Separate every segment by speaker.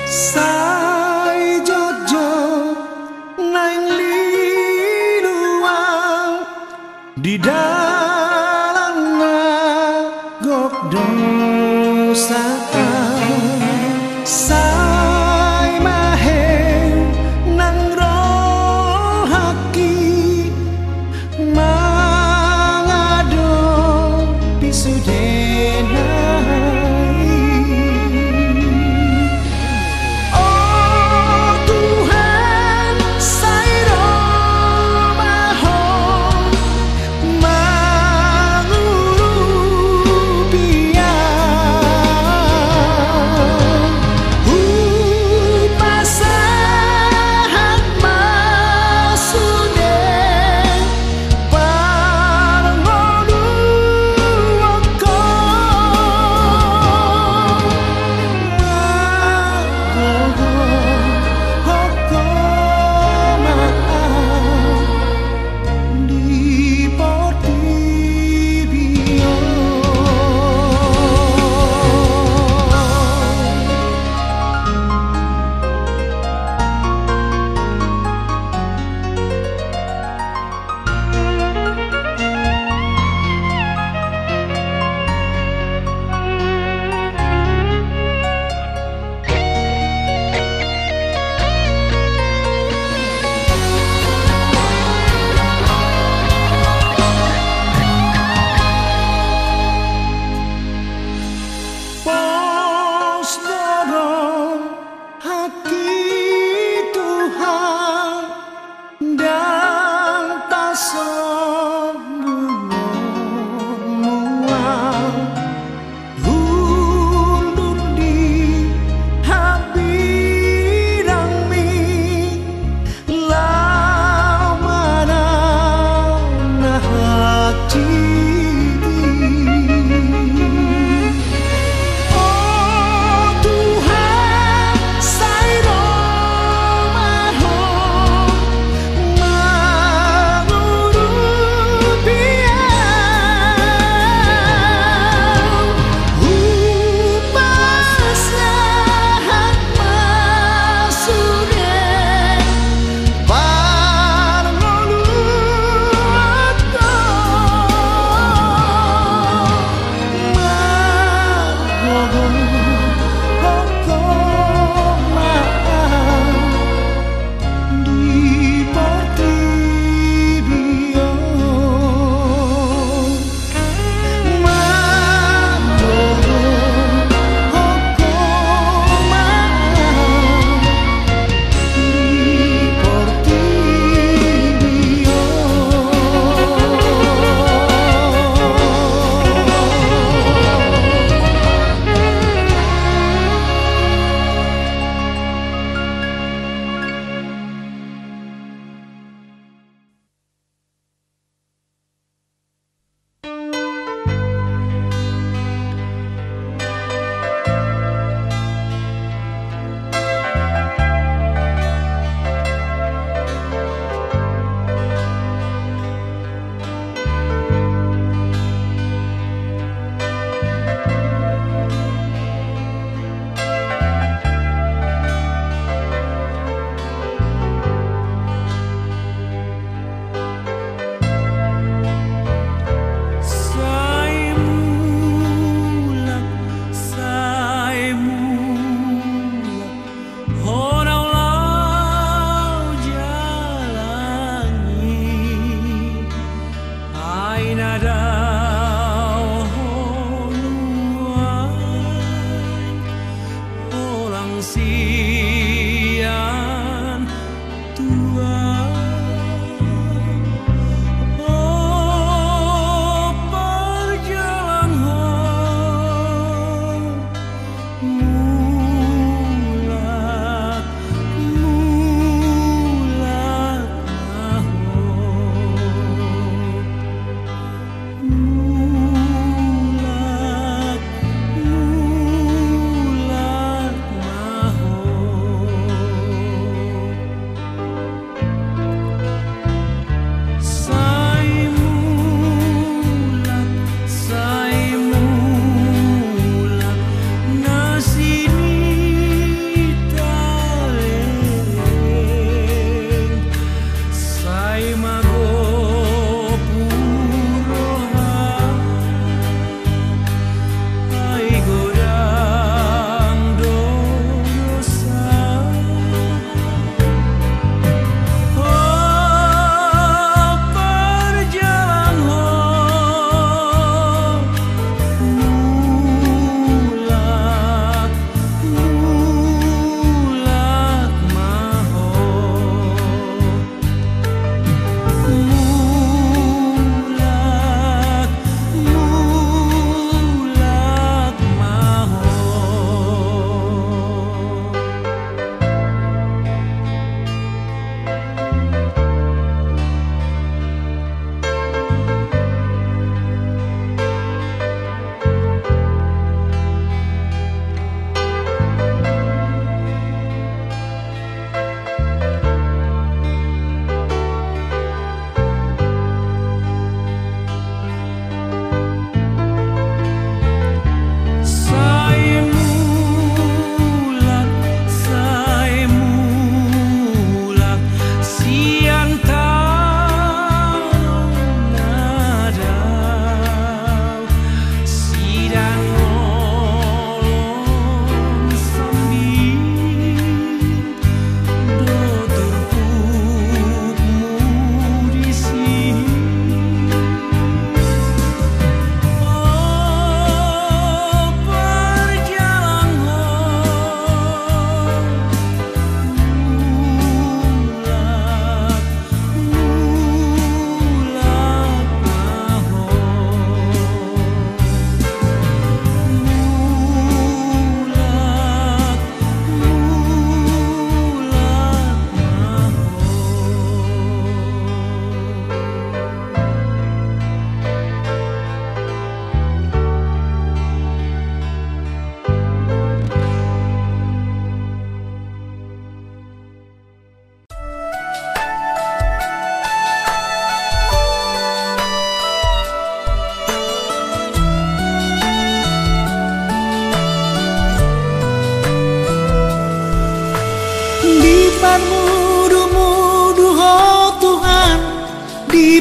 Speaker 1: Sai jojo nang liluang di dalam nagok dosa. Sai mahe nang rohaki mangado pisudena.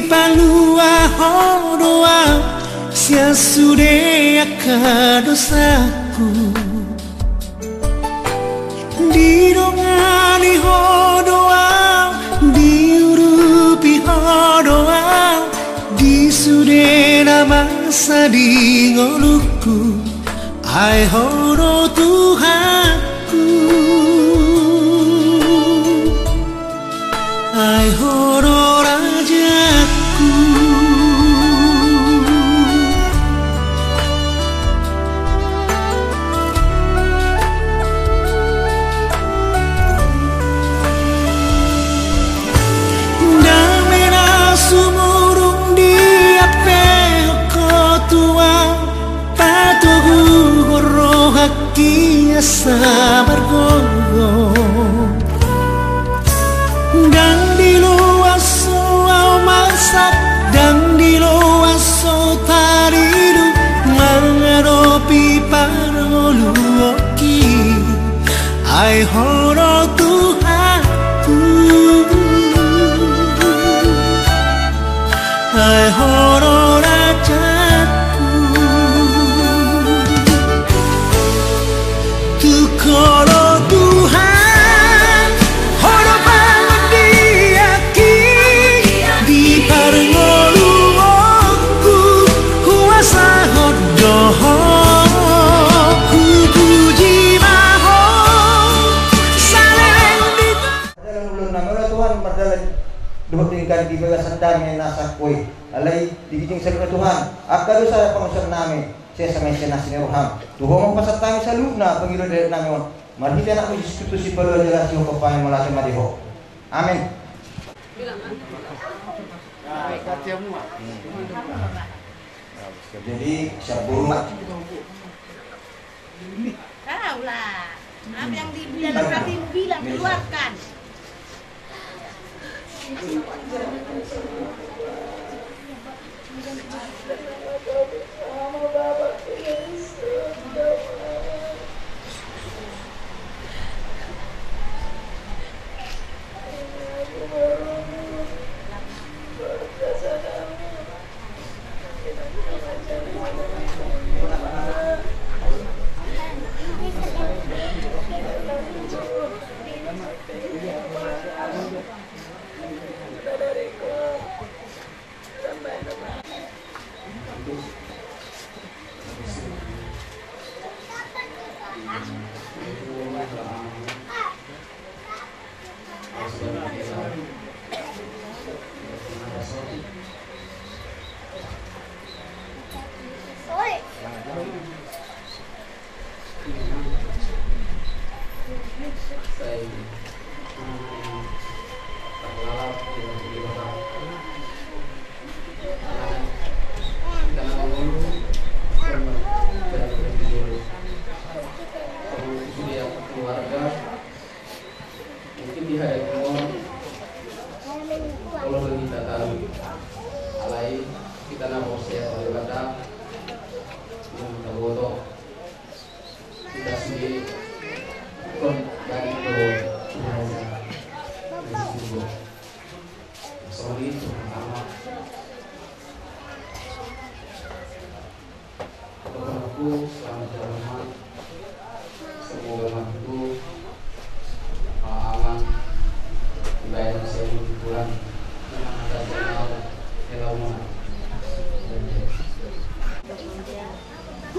Speaker 1: palua hodoa sia sude dosaku didongani hodoa diurupi hodoa di sude nama sadingoluku ai hodo Tuhanku ai hodo rajaku damena sumurung dia pehoko tua patuhu goro haki sabar gogo dan di luar soal masak dan di luar so taridu mengeropi parolu oki ai horo Tuhanku ai horo rajaku tukoro Tuhan horo banget diaki di parengolu aku kuasa hodoho ku puji maho saleng di
Speaker 2: dalam ulun nama Tuhan berdalam dua tingkat di bawah sendangnya nasak koi alai digijing saluran Tuhan akadu saya pengusaha nami saya sama senasi neroham Tuhan pasatang saluna pengiru dari nami mari kita nak diskusi perlu jelas yo kepai melatih madiho amin jadi sebelum
Speaker 3: tahu lah apa yang di dalam hatimu bilang keluarkan.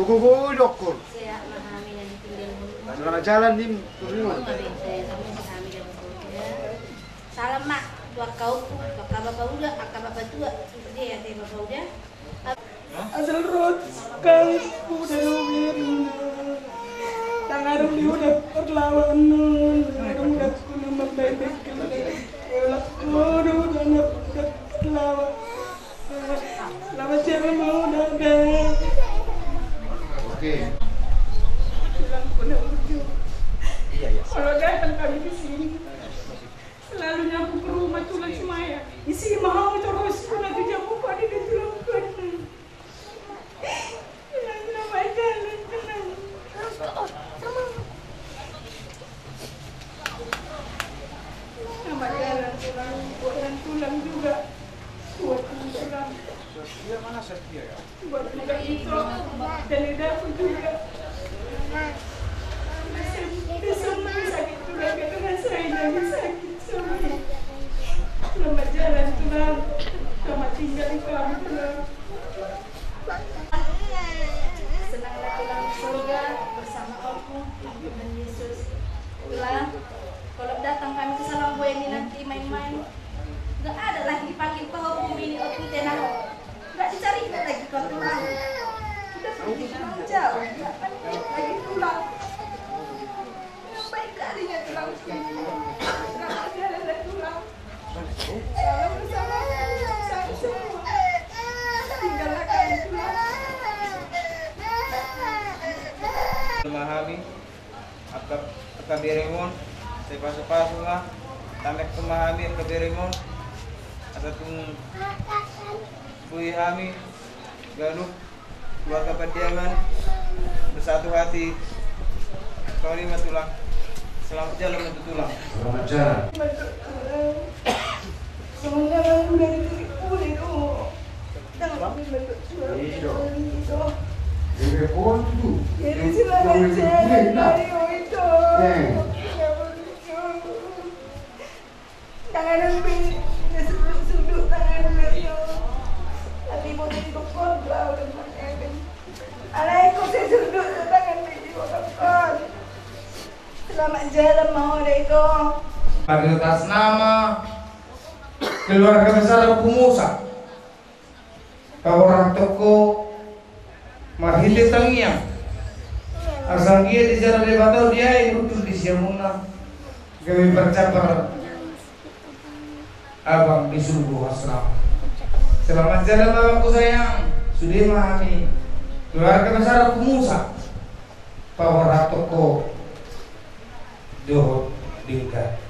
Speaker 4: Gugu dokter.
Speaker 3: Saya memahami dan tinggal menunggu.
Speaker 4: Nah, jalan dim turun.
Speaker 3: Salam mak, tua kau, kakak bapak udah, kakak bapak tua, dia ya teh bapak udah.
Speaker 5: Asal rot kali udah domirin. Tangarum di udah perlawan, tangarum udah kuno membebek elak waduh tanah udah lawan. Lama siapa mau udah deh.
Speaker 4: Oke.
Speaker 5: Bilang kuno lucu.
Speaker 4: Iya.
Speaker 5: Kalau datang kami di sini, selalu nyapu ke rumah tulang semaya. Isi mau terus kuna tu jamu pada di tulang kan. Bilang baca tenang. Nama jalan tulang juga kuat. Selamat jalan dan pulang. Salam bersama saya semua. Tinggallah kalian pulang.
Speaker 6: Memahami akabirimon sepa-sepa semua tamek memahami akabirimon ataupun buihami galuh keluarga Padiangan bersatu hati kalimat tulang selamat jalan untuk tulang
Speaker 4: Selamat jalan.
Speaker 5: Semuanya udah ditipu itu. Jangan bentuk
Speaker 4: Iya.
Speaker 5: itu.
Speaker 4: Deve ponto.
Speaker 5: Jadi selamat jalan dari itu. Tangan ambil sudut tangan itu. Hati boleh dikokon belau dengan Eden. Alaikum saya sudut tangan di dikokon. Selamat jalan mau itu.
Speaker 7: Atas nama keluarga besar Pumusa, orang toko Mahili Tangiang, asal dia di jalan lebatau dia ikut di Siamuna, kami bercabar abang di surga asram. Selamat jalan bapakku sayang, sudah memahami keluarga besar Pumusa, orang toko Dohot Dingkat.